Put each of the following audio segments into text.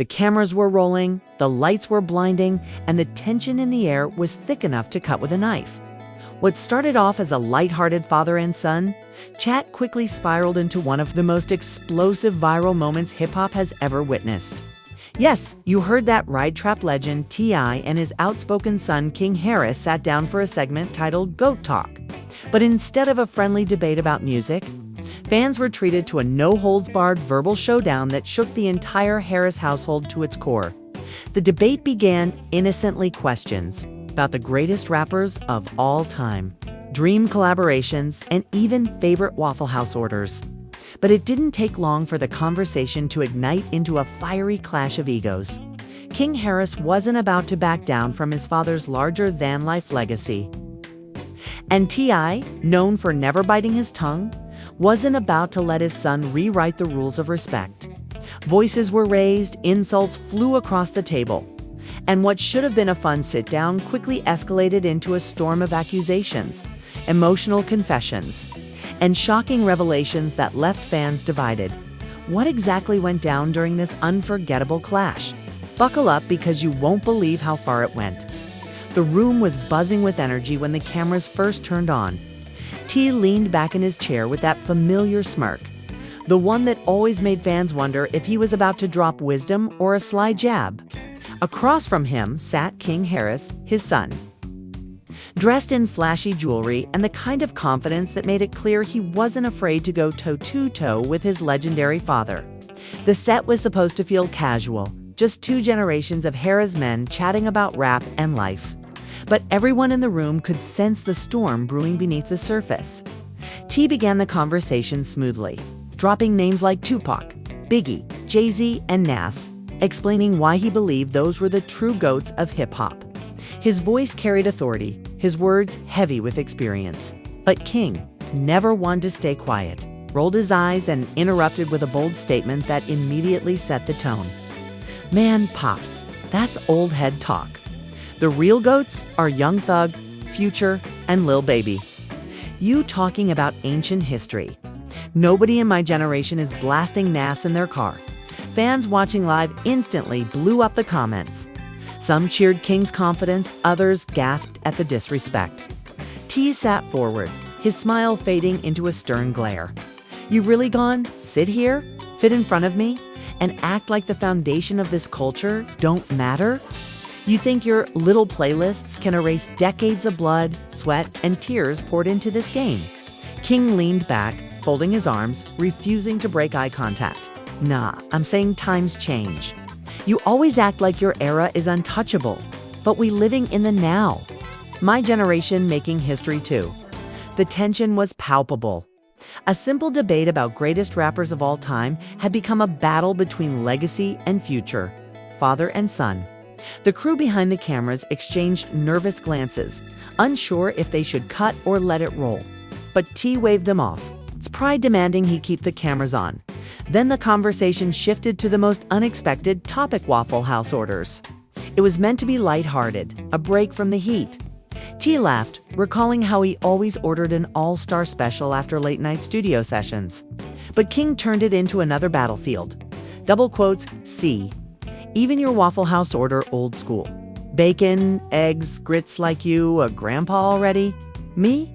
The cameras were rolling, the lights were blinding, and the tension in the air was thick enough to cut with a knife. What started off as a lighthearted father and son chat quickly spiraled into one of the most explosive viral moments hip-hop has ever witnessed. Yes, you heard that right, trap legend T.I. and his outspoken son King Harris sat down for a segment titled Goat Talk. But instead of a friendly debate about music, fans were treated to a no-holds-barred verbal showdown that shook the entire Harris household to its core. The debate began innocently questions about the greatest rappers of all time, dream collaborations, and even favorite Waffle House orders. But it didn't take long for the conversation to ignite into a fiery clash of egos. King Harris wasn't about to back down from his father's larger-than-life legacy. And T.I., known for never biting his tongue, wasn't about to let his son rewrite the rules of respect. Voices were raised, insults flew across the table, and what should have been a fun sit-down quickly escalated into a storm of accusations, emotional confessions, and shocking revelations that left fans divided. What exactly went down during this unforgettable clash? Buckle up because you won't believe how far it went. The room was buzzing with energy when the cameras first turned on. T leaned back in his chair with that familiar smirk, the one that always made fans wonder if he was about to drop wisdom or a sly jab. Across from him sat King Harris, his son, dressed in flashy jewelry and the kind of confidence that made it clear he wasn't afraid to go toe-to-toe with his legendary father. The set was supposed to feel casual, just two generations of Harris men chatting about rap and life. But everyone in the room could sense the storm brewing beneath the surface. T began the conversation smoothly, dropping names like Tupac, Biggie, Jay-Z, and Nas, explaining why he believed those were the true goats of hip-hop. His voice carried authority, his words heavy with experience. But King, never one to stay quiet, rolled his eyes and interrupted with a bold statement that immediately set the tone. Man, Pops, that's old head talk. The real goats are Young Thug, Future, and Lil Baby. You talking about ancient history. Nobody in my generation is blasting Nas in their car. Fans watching live instantly blew up the comments. Some cheered King's confidence, others gasped at the disrespect. T sat forward, his smile fading into a stern glare. You really gone sit here, fit in front of me, and act like the foundation of this culture don't matter? You think your little playlists can erase decades of blood, sweat, and tears poured into this game? King leaned back, folding his arms, refusing to break eye contact. Nah, I'm saying times change. You always act like your era is untouchable, but we living in the now. My generation making history too. The tension was palpable. A simple debate about greatest rappers of all time had become a battle between legacy and future, father and son. The crew behind the cameras exchanged nervous glances, unsure if they should cut or let it roll. But T waved them off, its pride demanding he keep the cameras on. Then the conversation shifted to the most unexpected topic: Waffle House orders. It was meant to be lighthearted, a break from the heat. T laughed, recalling how he always ordered an all-star special after late-night studio sessions. But King turned it into another battlefield. Double quotes, see. Even your Waffle House order old school. Bacon, eggs, grits like you, a grandpa already? Me?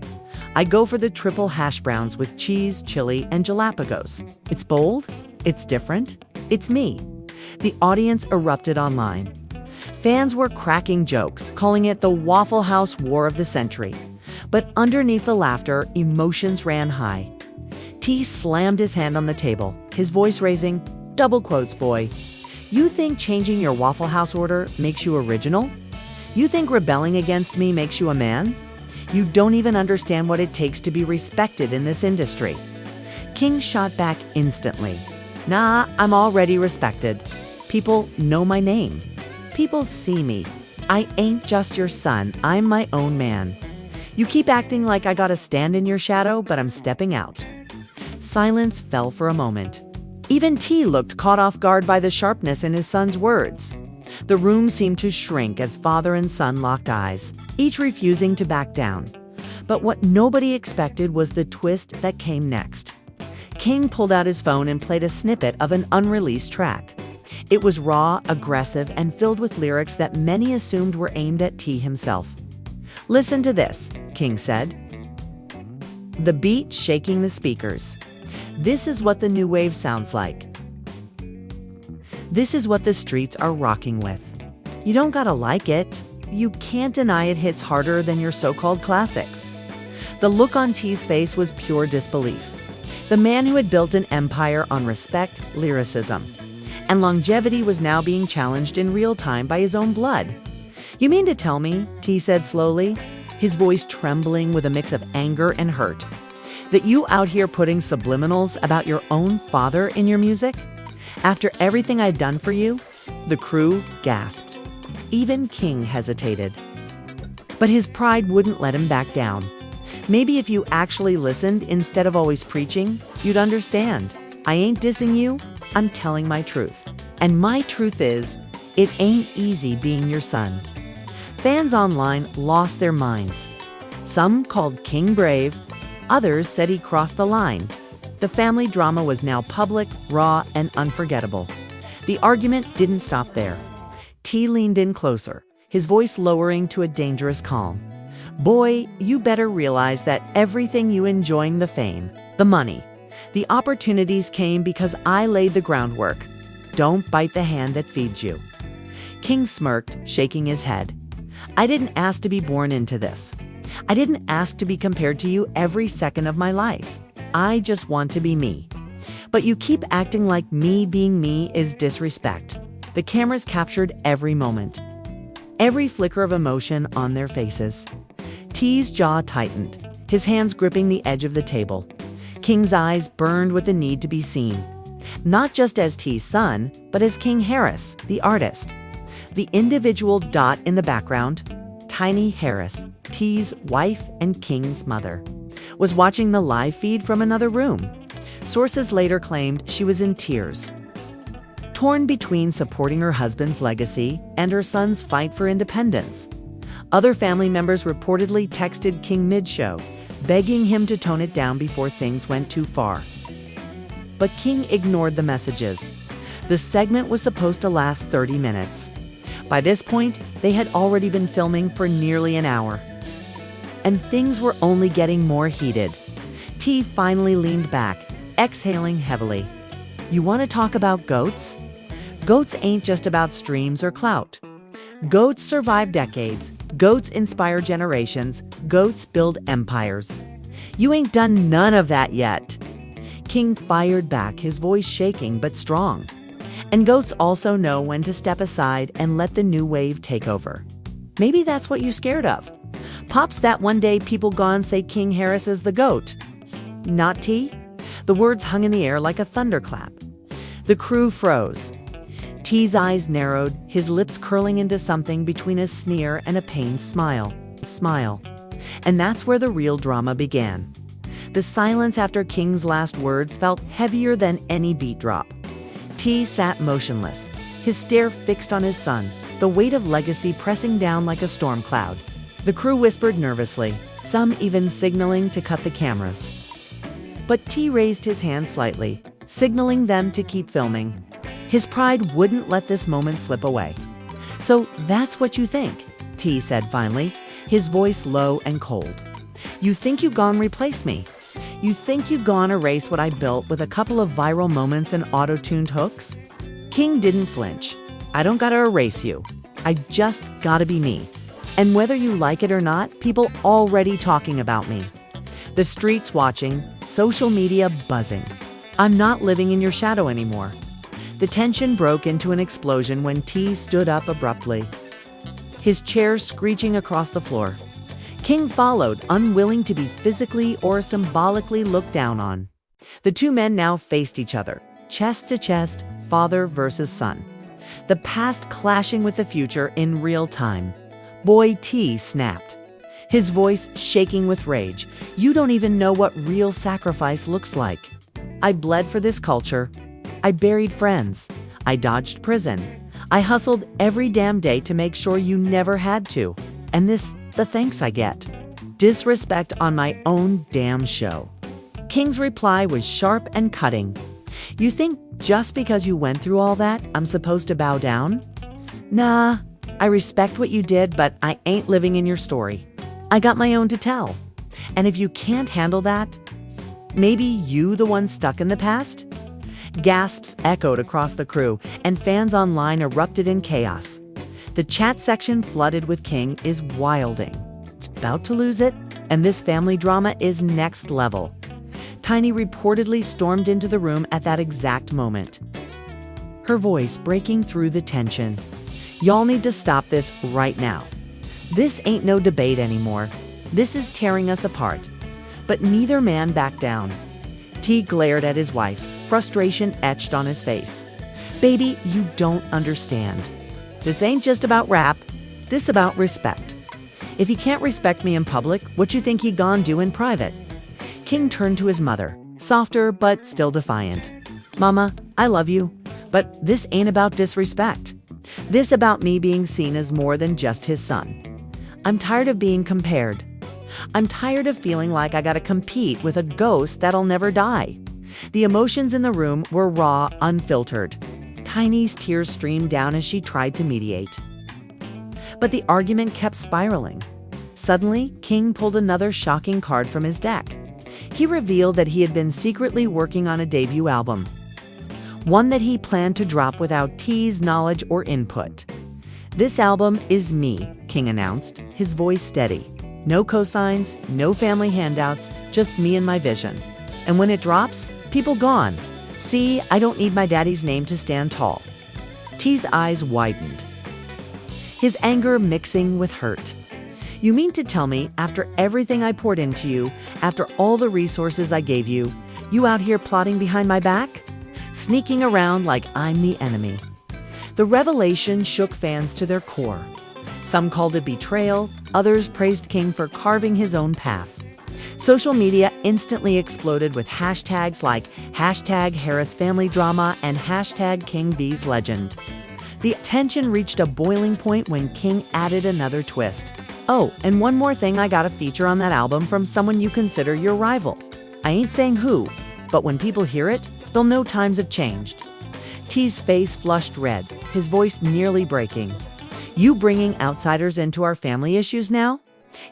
I go for the triple hash browns with cheese, chili, and Galapagos. It's bold, it's different, it's me. The audience erupted online. Fans were cracking jokes, calling it the Waffle House War of the Century. But underneath the laughter, emotions ran high. T slammed his hand on the table, his voice raising, double quotes, boy. You think changing your Waffle House order makes you original? You think rebelling against me makes you a man? You don't even understand what it takes to be respected in this industry. King shot back instantly. Nah, I'm already respected. People know my name. People see me. I ain't just your son, I'm my own man. You keep acting like I gotta stand in your shadow, but I'm stepping out. Silence fell for a moment. Even T looked caught off guard by the sharpness in his son's words. The room seemed to shrink as father and son locked eyes, each refusing to back down. But what nobody expected was the twist that came next. King pulled out his phone and played a snippet of an unreleased track. It was raw, aggressive, and filled with lyrics that many assumed were aimed at T himself. "Listen to this," King said. The beat shaking the speakers. "This is what the new wave sounds like. This is what the streets are rocking with. You don't gotta like it. You can't deny it hits harder than your so-called classics." The look on T's face was pure disbelief. The man who had built an empire on respect, lyricism, and longevity was now being challenged in real time by his own blood. "You mean to tell me," T said slowly, his voice trembling with a mix of anger and hurt, "that you out here putting subliminals about your own father in your music? After everything I'd done for you?" The crew gasped. Even King hesitated. But his pride wouldn't let him back down. "Maybe if you actually listened instead of always preaching, you'd understand. I ain't dissing you, I'm telling my truth. And my truth is, it ain't easy being your son." Fans online lost their minds. Some called King brave, others said he crossed the line. The family drama was now public, raw, and unforgettable. The argument didn't stop there. T leaned in closer, his voice lowering to a dangerous calm. "Boy, you better realize that everything you enjoying, the fame, the money, the opportunities came because I laid the groundwork. Don't bite the hand that feeds you." King smirked, shaking his head. "I didn't ask to be born into this. I didn't ask to be compared to you every second of my life. I just want to be me. But you keep acting like me being me is disrespect." The cameras captured every moment, every flicker of emotion on their faces. T's jaw tightened, his hands gripping the edge of the table. King's eyes burned with the need to be seen, not just as T's son, but as King Harris, the artist. The individual dot in the background, Tiny Harris, T's wife and King's mother, was watching the live feed from another room. Sources later claimed she was in tears, torn between supporting her husband's legacy and her son's fight for independence. Other family members reportedly texted King mid-show, begging him to tone it down before things went too far. But King ignored the messages. The segment was supposed to last 30 minutes. By this point, they had already been filming for nearly an hour. And things were only getting more heated. T finally leaned back, exhaling heavily. "You want to talk about goats? Goats ain't just about streams or clout. Goats survive decades. Goats inspire generations. Goats build empires. You ain't done none of that yet." King fired back, his voice shaking but strong. "And goats also know when to step aside and let the new wave take over. Maybe that's what you're scared of. Pops that one day people gone say King Harris is the goat. Not T?" The words hung in the air like a thunderclap. The crew froze. T's eyes narrowed, his lips curling into something between a sneer and a pained smile. And that's where the real drama began. The silence after King's last words felt heavier than any beat drop. T sat motionless, his stare fixed on his son, the weight of legacy pressing down like a storm cloud. The crew whispered nervously, some even signaling to cut the cameras. But T raised his hand slightly, signaling them to keep filming. His pride wouldn't let this moment slip away. "So that's what you think," T said finally, his voice low and cold. "You think you gone replace me? You think you gone erase what I built with a couple of viral moments and auto-tuned hooks?" King didn't flinch. "I don't gotta erase you. I just gotta be me. And whether you like it or not, people already talking about me. The streets watching, social media buzzing. I'm not living in your shadow anymore." The tension broke into an explosion when T stood up abruptly, his chair screeching across the floor. King followed, unwilling to be physically or symbolically looked down on. The two men now faced each other, chest to chest, father versus son. The past clashing with the future in real time. Boy T snapped, his voice shaking with rage. "You don't even know what real sacrifice looks like. I bled for this culture. I buried friends. I dodged prison. I hustled every damn day to make sure you never had to. And this, the thanks I get. Disrespect on my own damn show." King's reply was sharp and cutting. "You think Just because you went through all that, I'm supposed to bow down? Nah, I respect what you did, but I ain't living in your story. I got my own to tell. And if you can't handle that, maybe you the one stuck in the past? Gasps echoed across the crew, and fans online erupted in chaos. The chat section flooded with King is wilding. It's about to lose it, and this family drama is next level. Tiny reportedly stormed into the room at that exact moment, her voice breaking through the tension. Y'all need to stop this right now. This ain't no debate anymore. This is tearing us apart. But neither man backed down. T glared at his wife, frustration etched on his face. Baby, you don't understand. This ain't just about rap. This about respect. If he can't respect me in public, what you think he gon' do in private? King turned to his mother, softer but still defiant. Mama, I love you, but this ain't about disrespect. This about me being seen as more than just his son. I'm tired of being compared. I'm tired of feeling like I gotta compete with a ghost that'll never die. The emotions in the room were raw, unfiltered. Tiny's tears streamed down as she tried to mediate. But the argument kept spiraling. Suddenly, King pulled another shocking card from his deck. He revealed that he had been secretly working on a debut album. One that he planned to drop without T's knowledge or input. This album is me, King announced, his voice steady. No cosigns, no family handouts, just me and my vision. And when it drops, people gone. See, I don't need my daddy's name to stand tall. T's eyes widened, his anger mixing with hurt. You mean to tell me, after everything I poured into you, after all the resources I gave you, you out here plotting behind my back? Sneaking around like I'm the enemy. The revelation shook fans to their core. Some called it betrayal, others praised King for carving his own path. Social media instantly exploded with hashtags like #HarrisFamilyDrama and #KingV's The tension reached a boiling point when King added another twist. Oh, and one more thing, I got a feature on that album from someone you consider your rival. I ain't saying who, but when people hear it, they'll know times have changed. T's face flushed red, his voice nearly breaking. You bringing outsiders into our family issues now?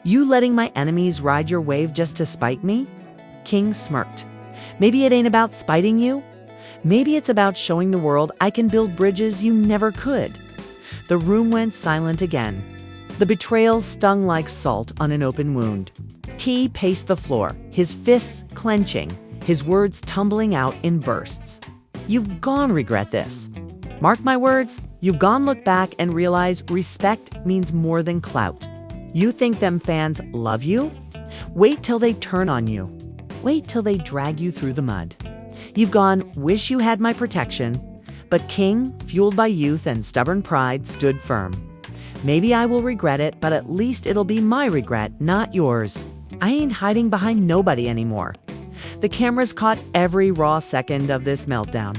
You letting my enemies ride your wave just to spite me? King smirked. Maybe it ain't about spiting you. Maybe it's about showing the world I can build bridges you never could. The room went silent again. The betrayal stung like salt on an open wound. T paced the floor, his fists clenching, his words tumbling out in bursts. You've gone regret this. Mark my words, you've gone look back and realize respect means more than clout. You think them fans love you? Wait till they turn on you. Wait till they drag you through the mud. You've gone, wish you had my protection, but King, fueled by youth and stubborn pride, stood firm. Maybe I will regret it, but at least it'll be my regret, not yours. I ain't hiding behind nobody anymore. The cameras caught every raw second of this meltdown.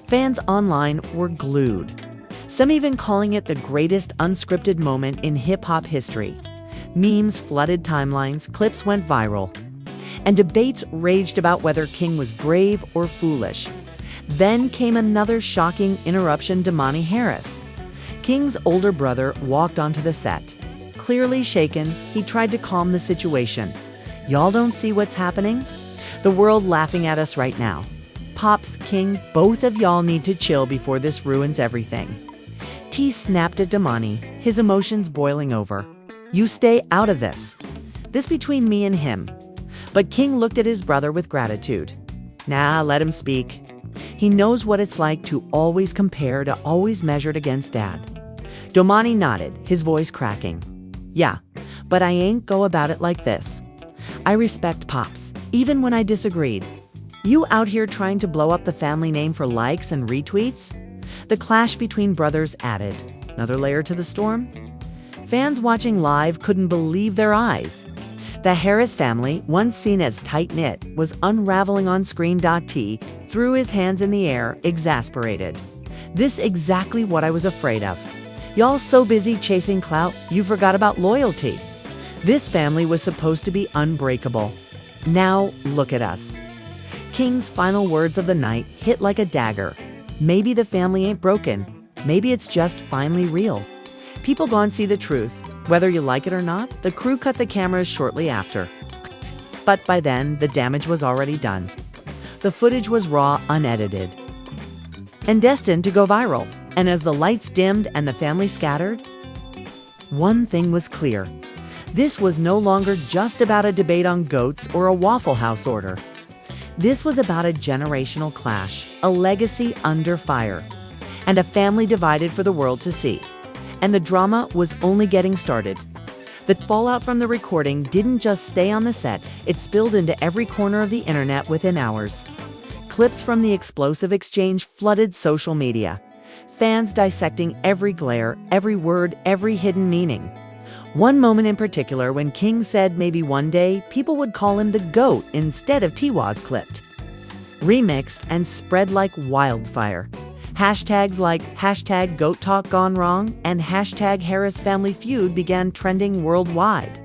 Fans online were glued. Some even calling it the greatest unscripted moment in hip-hop history. Memes flooded timelines, clips went viral. And debates raged about whether King was brave or foolish. Then came another shocking interruption to Damani Harris. King's older brother walked onto the set. Clearly shaken, he tried to calm the situation. Y'all don't see what's happening? The world laughing at us right now. Pops, King, both of y'all need to chill before this ruins everything. T snapped at Damani, his emotions boiling over. You stay out of this. This between me and him. But King looked at his brother with gratitude. Nah, let him speak. He knows what it's like to always compare, to always measured against Dad. Damani nodded, his voice cracking. Yeah, but I ain't go about it like this. I respect Pops, even when I disagreed. You out here trying to blow up the family name for likes and retweets? The clash between brothers added another layer to the storm. Fans watching live couldn't believe their eyes. The Harris family, once seen as tight-knit, was unraveling on screen. T threw his hands in the air, exasperated. This exactly what I was afraid of. Y'all so busy chasing clout, you forgot about loyalty. This family was supposed to be unbreakable. Now look at us. King's final words of the night hit like a dagger. Maybe the family ain't broken. Maybe it's just finally real. People gone see the truth. Whether you like it or not, the crew cut the cameras shortly after. But by then, the damage was already done. The footage was raw, unedited, and destined to go viral. And as the lights dimmed and the family scattered, one thing was clear. This was no longer just about a debate on goats or a Waffle House order. This was about a generational clash, a legacy under fire, and a family divided for the world to see. And the drama was only getting started. The fallout from the recording didn't just stay on the set, it spilled into every corner of the internet within hours. Clips from the explosive exchange flooded social media. Fans dissecting every glare, every word, every hidden meaning. One moment in particular when King said maybe one day people would call him the GOAT instead of Tiwa's clipped. Remixed and spread like wildfire. Hashtags like hashtag Goat Talk Gone Wrong and hashtag Harris Family Feud began trending worldwide.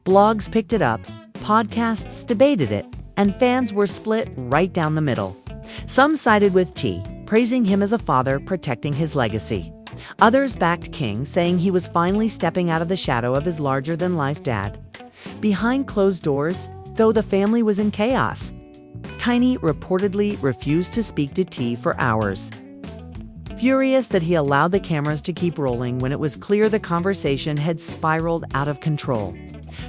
Blogs picked it up, podcasts debated it, and fans were split right down the middle. Some sided with T, praising him as a father protecting his legacy. Others backed King, saying he was finally stepping out of the shadow of his larger-than-life dad. Behind closed doors, though the family was in chaos, Tiny reportedly refused to speak to T for hours. Furious that he allowed the cameras to keep rolling when it was clear the conversation had spiraled out of control.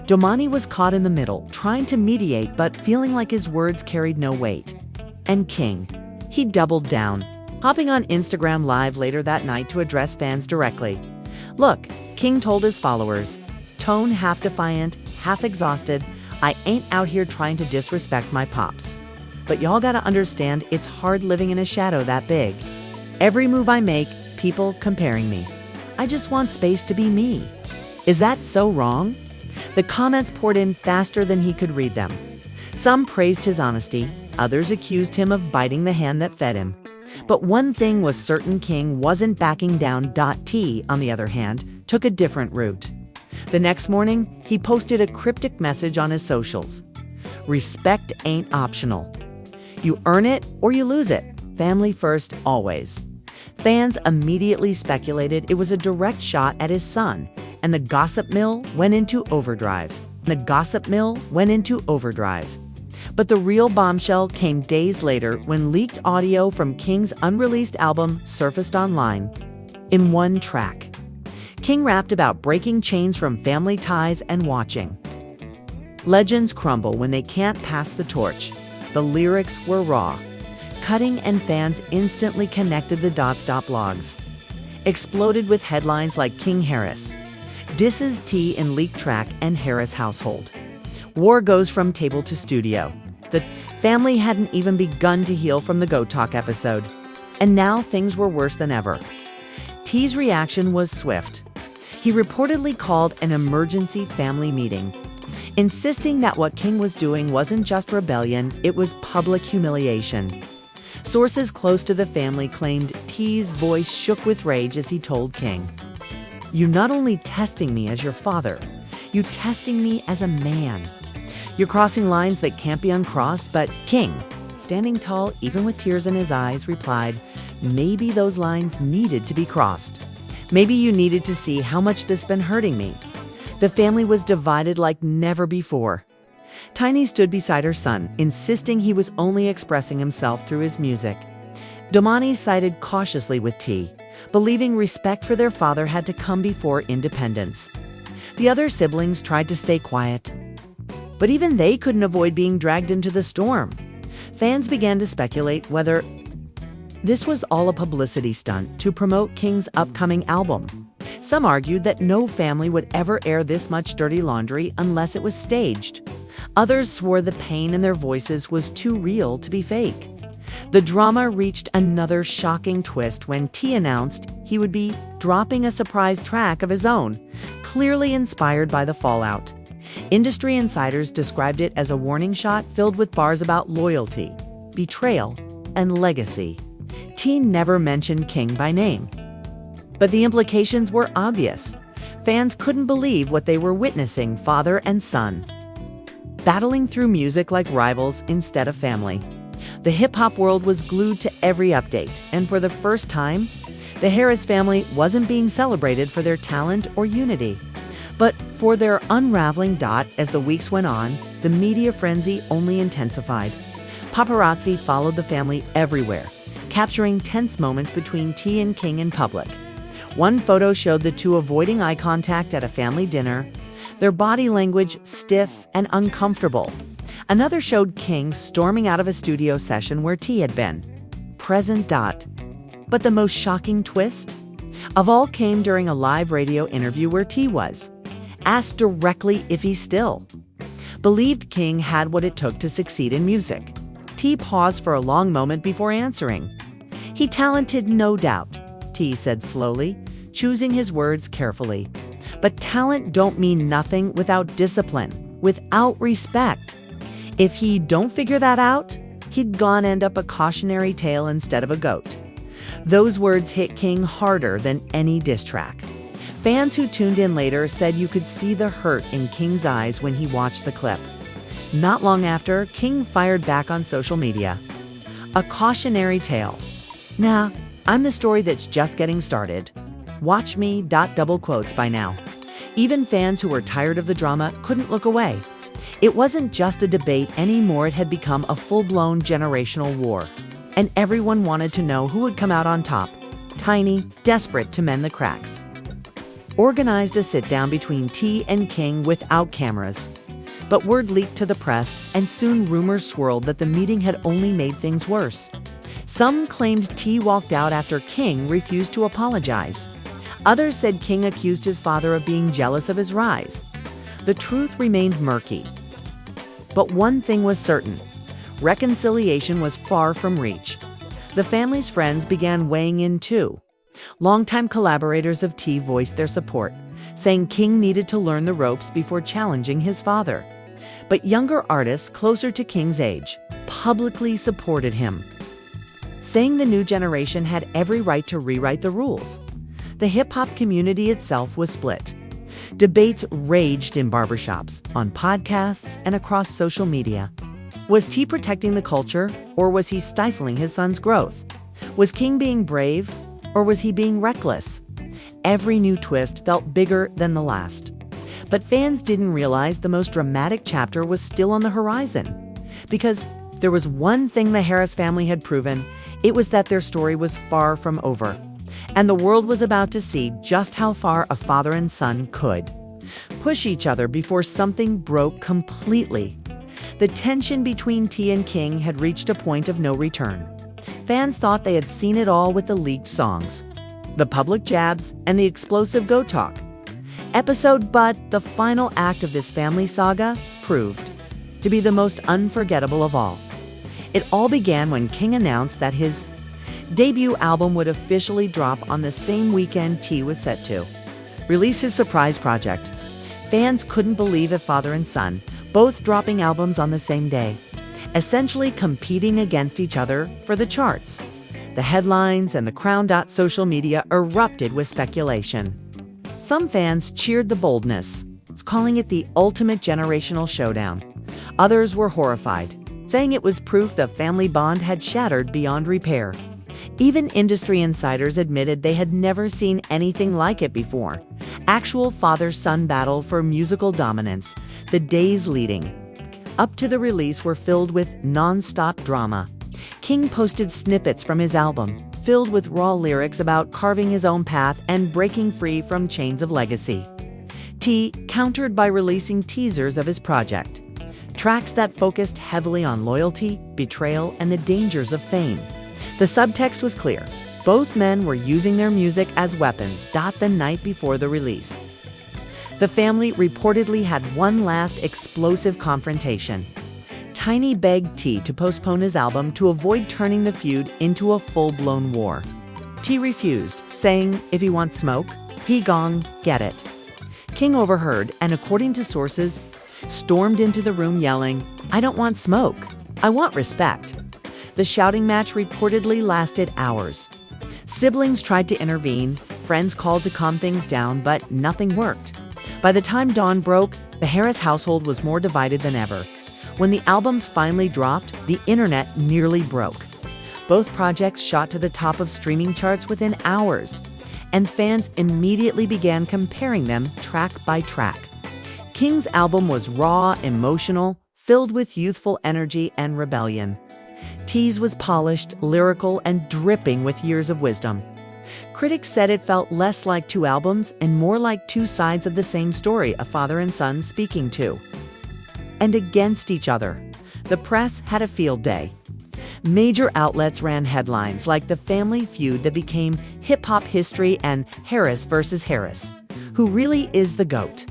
Domani was caught in the middle, trying to mediate but feeling like his words carried no weight. And King, he doubled down, hopping on Instagram Live later that night to address fans directly. Look, King told his followers, tone half defiant, half exhausted, I ain't out here trying to disrespect my pops. But y'all gotta understand it's hard living in a shadow that big. Every move I make, people comparing me. I just want space to be me. Is that so wrong? The comments poured in faster than he could read them. Some praised his honesty, others accused him of biting the hand that fed him. But one thing was certain, King wasn't backing down. T, on the other hand, took a different route. The next morning, he posted a cryptic message on his socials. Respect ain't optional. You earn it or you lose it. Family first, always. Fans immediately speculated it was a direct shot at his son, and the gossip mill went into overdrive. But the real bombshell came days later when leaked audio from King's unreleased album surfaced online. In one track, King rapped about breaking chains from family ties and watching legends crumble when they can't pass the torch. The lyrics were raw, cutting, and fans instantly connected the dots. Blogs exploded with headlines like King Harris disses T in leaked track and Harris household. War goes from table to studio. The family hadn't even begun to heal from the Goat Talk episode, and now things were worse than ever. T's reaction was swift. He reportedly called an emergency family meeting, insisting that what King was doing wasn't just rebellion, it was public humiliation. Sources close to the family claimed T's voice shook with rage as he told King, "You're not only testing me as your father, you're testing me as a man. You're crossing lines that can't be uncrossed." But King, standing tall even with tears in his eyes, replied, "Maybe those lines needed to be crossed. Maybe you needed to see how much this been hurting me." The family was divided like never before. Tiny stood beside her son, insisting he was only expressing himself through his music. Domani sided cautiously with T, believing respect for their father had to come before independence. The other siblings tried to stay quiet, but even they couldn't avoid being dragged into the storm. Fans began to speculate whether this was all a publicity stunt to promote King's upcoming album. Some argued that no family would ever air this much dirty laundry unless it was staged. Others swore the pain in their voices was too real to be fake. The drama reached another shocking twist when T announced he would be dropping a surprise track of his own, clearly inspired by the fallout. Industry insiders described it as a warning shot filled with bars about loyalty, betrayal, and legacy. T never mentioned King by name, but the implications were obvious. Fans couldn't believe what they were witnessing: father and son battling through music like rivals instead of family. The hip-hop world was glued to every update, and for the first time, the Harris family wasn't being celebrated for their talent or unity, but for their unraveling. As the weeks went on, the media frenzy only intensified. Paparazzi followed the family everywhere, capturing tense moments between T and King in public. One photo showed the two avoiding eye contact at a family dinner, their body language stiff and uncomfortable. Another showed King storming out of a studio session where T had been present. But the most shocking twist of all came during a live radio interview where T was asked directly if he still believed King had what it took to succeed in music. T paused for a long moment before answering. "He talented, no doubt," T said slowly, choosing his words carefully. "But talent don't mean nothing without discipline, without respect. If he don't figure that out, he'd gone end up a cautionary tale instead of a goat." Those words hit King harder than any diss track. Fans who tuned in later said you could see the hurt in King's eyes when he watched the clip. Not long after, King fired back on social media. "A cautionary tale. Nah, I'm the story that's just getting started. Watch me. Double quotes by now. Even fans who were tired of the drama couldn't look away. It wasn't just a debate anymore, it had become a full-blown generational war. And everyone wanted to know who would come out on top. Tiny, desperate to mend the cracks, organized a sit-down between T and King without cameras. But word leaked to the press, and soon rumors swirled that the meeting had only made things worse. Some claimed T walked out after King refused to apologize. Others said King accused his father of being jealous of his rise. The truth remained murky. But one thing was certain: reconciliation was far from reach. The family's friends began weighing in too. Longtime collaborators of T voiced their support, saying King needed to learn the ropes before challenging his father. But younger artists closer to King's age publicly supported him, saying the new generation had every right to rewrite the rules. The hip-hop community itself was split. Debates raged in barbershops, on podcasts, and across social media. Was T protecting the culture, or was he stifling his son's growth? Was King being brave, or was he being reckless? Every new twist felt bigger than the last. But fans didn't realize the most dramatic chapter was still on the horizon. Because there was one thing the Harris family had proven, it was that their story was far from over. And the world was about to see just how far a father and son could push each other before something broke completely. The tension between T and King had reached a point of no return. Fans thought they had seen it all with the leaked songs, the public jabs, and the explosive go talk. But the final act of this family saga proved to be the most unforgettable of all. It all began when King announced that his debut album would officially drop on the same weekend T was set to release his surprise project. Fans couldn't believe it, father and son, both dropping albums on the same day, essentially competing against each other for the charts. The headlines and the crown. Social media erupted with speculation. Some fans cheered the boldness, calling it the ultimate generational showdown. Others were horrified, saying it was proof the family bond had shattered beyond repair. Even industry insiders admitted they had never seen anything like it before. Actual father-son battle for musical dominance. The days leading up to the release were filled with non-stop drama. King posted snippets from his album, filled with raw lyrics about carving his own path and breaking free from chains of legacy. T countered by releasing teasers of his project, tracks that focused heavily on loyalty, betrayal, and the dangers of fame. The subtext was clear. Both men were using their music as weapons. The night before the release, the family reportedly had one last explosive confrontation. Tiny begged T to postpone his album to avoid turning the feud into a full-blown war. T refused, saying if he wants smoke, he gon' get it. King overheard and, according to sources, stormed into the room yelling, "I don't want smoke. I want respect." The shouting match reportedly lasted hours. Siblings tried to intervene, friends called to calm things down, but nothing worked. By the time dawn broke, the Harris household was more divided than ever. When the albums finally dropped, the internet nearly broke. Both projects shot to the top of streaming charts within hours, and fans immediately began comparing them track by track. King's album was raw, emotional, filled with youthful energy and rebellion. T's was polished, lyrical, and dripping with years of wisdom. Critics said it felt less like two albums and more like two sides of the same story, a father and son speaking to and against each other. The press had a field day. Major outlets ran headlines like the family feud that became hip-hop history and Harris versus Harris. Who really is the GOAT?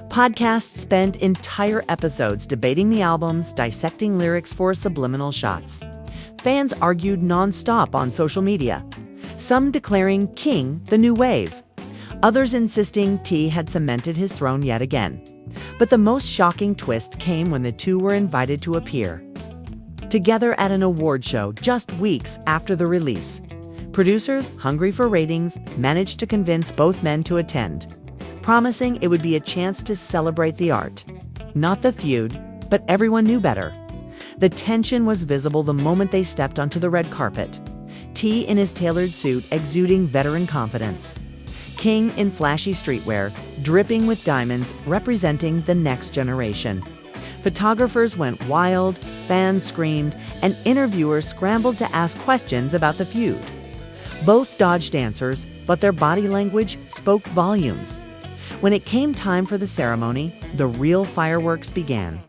Podcasts spent entire episodes debating the albums, dissecting lyrics for subliminal shots. Fans argued nonstop on social media, some declaring King the new wave, others insisting T had cemented his throne yet again. But the most shocking twist came when the two were invited to appear together at an award show just weeks after the release. Producers, hungry for ratings, managed to convince both men to attend, promising it would be a chance to celebrate the art. Not the feud, but everyone knew better. The tension was visible the moment they stepped onto the red carpet. T in his tailored suit exuding veteran confidence. King in flashy streetwear, dripping with diamonds representing the next generation. Photographers went wild, fans screamed, and interviewers scrambled to ask questions about the feud. Both dodged answers, but their body language spoke volumes. When it came time for the ceremony, the real fireworks began.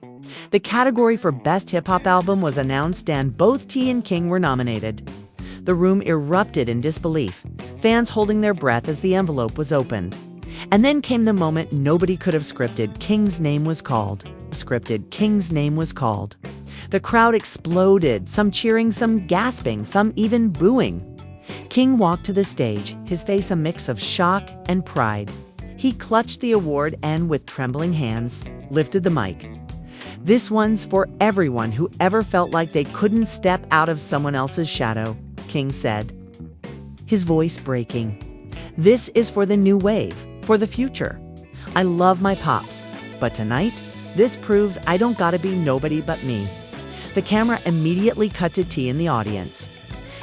The category for Best Hip Hop Album was announced and both T and King were nominated. The room erupted in disbelief, fans holding their breath as the envelope was opened. And then came the moment nobody could have scripted. King's name was called. King's name was called. The crowd exploded, some cheering, some gasping, some even booing. King walked to the stage, his face a mix of shock and pride. He clutched the award and, with trembling hands, lifted the mic. "This one's for everyone who ever felt like they couldn't step out of someone else's shadow," King said, his voice breaking. "This is for the new wave, for the future. I love my pops, but tonight, this proves I don't gotta be nobody but me." The camera immediately cut to T in the audience.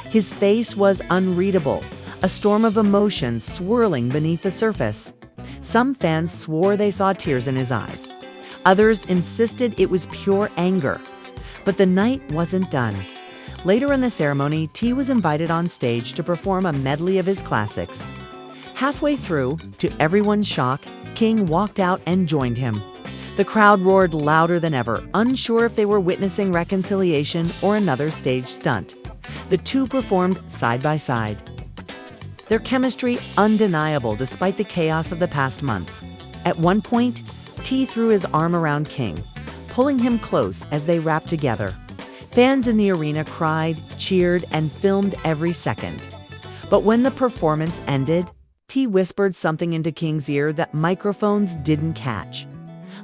His face was unreadable, a storm of emotion swirling beneath the surface. Some fans swore they saw tears in his eyes. Others insisted it was pure anger. But the night wasn't done. Later in the ceremony, T was invited on stage to perform a medley of his classics. Halfway through, to everyone's shock, King walked out and joined him. The crowd roared louder than ever, unsure if they were witnessing reconciliation or another stage stunt. The two performed side by side. Their chemistry undeniable despite the chaos of the past months. At one point, T threw his arm around King, pulling him close as they rapped together. Fans in the arena cried, cheered, and filmed every second. But when the performance ended, T whispered something into King's ear that microphones didn't catch.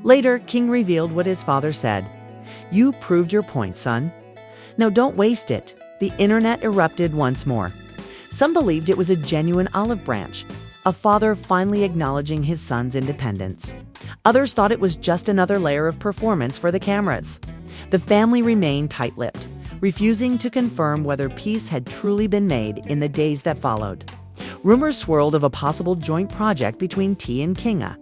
Later, King revealed what his father said. "You proved your point, son. Now don't waste it." The internet erupted once more. Some believed it was a genuine olive branch, a father finally acknowledging his son's independence. Others thought it was just another layer of performance for the cameras. The family remained tight-lipped, refusing to confirm whether peace had truly been made in the days that followed. Rumors swirled of a possible joint project between T and Kinga.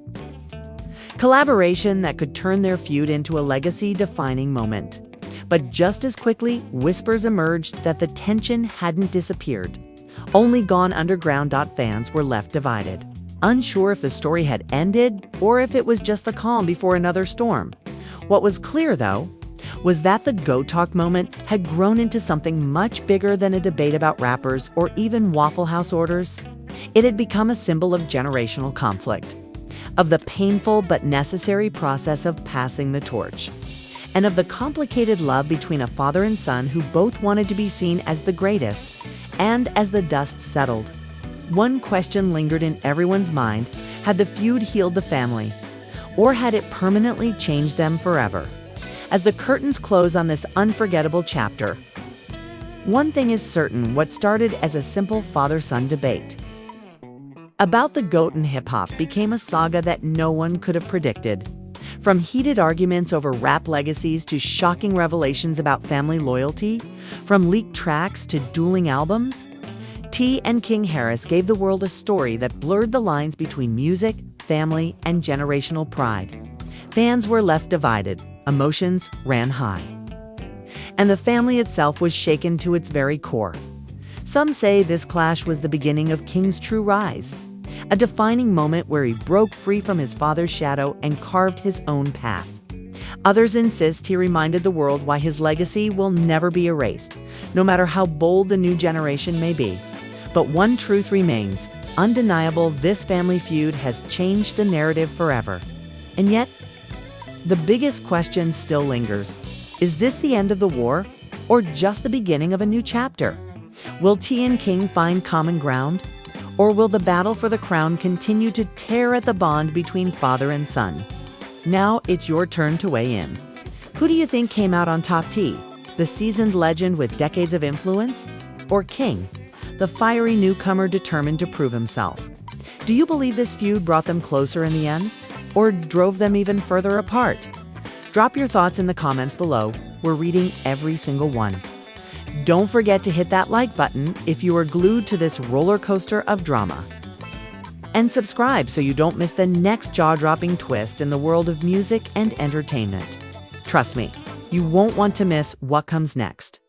Collaboration that could turn their feud into a legacy-defining moment. But just as quickly, whispers emerged that the tension hadn't disappeared. Only gone underground. Fans were left divided, unsure if the story had ended or if it was just the calm before another storm. What was clear, though, was that the Go Talk moment had grown into something much bigger than a debate about rappers or even Waffle House orders. It had become a symbol of generational conflict, of the painful but necessary process of passing the torch, and of the complicated love between a father and son who both wanted to be seen as the greatest. And as the dust settled, one question lingered in everyone's mind: had the feud healed the family, or had it permanently changed them forever? As the curtains close on this unforgettable chapter, one thing is certain: what started as a simple father-son debate about the GOAT in hip-hop became a saga that no one could have predicted. From heated arguments over rap legacies to shocking revelations about family loyalty, from leaked tracks to dueling albums, T and King Harris gave the world a story that blurred the lines between music, family, and generational pride. Fans were left divided, emotions ran high, and the family itself was shaken to its very core. Some say this clash was the beginning of King's true rise, a defining moment where he broke free from his father's shadow and carved his own path. Others insist he reminded the world why his legacy will never be erased, no matter how bold the new generation may be. But one truth remains, undeniable: this family feud has changed the narrative forever. And yet, the biggest question still lingers. Is this the end of the war, or just the beginning of a new chapter? Will T and King find common ground? Or will the battle for the crown continue to tear at the bond between father and son? Now it's your turn to weigh in. Who do you think came out on top, T, the seasoned legend with decades of influence? Or King, the fiery newcomer determined to prove himself? Do you believe this feud brought them closer in the end, or drove them even further apart? Drop your thoughts in the comments below. We're reading every single one. Don't forget to hit that like button if you are glued to this roller coaster of drama. And subscribe so you don't miss the next jaw-dropping twist in the world of music and entertainment. Trust me, you won't want to miss what comes next.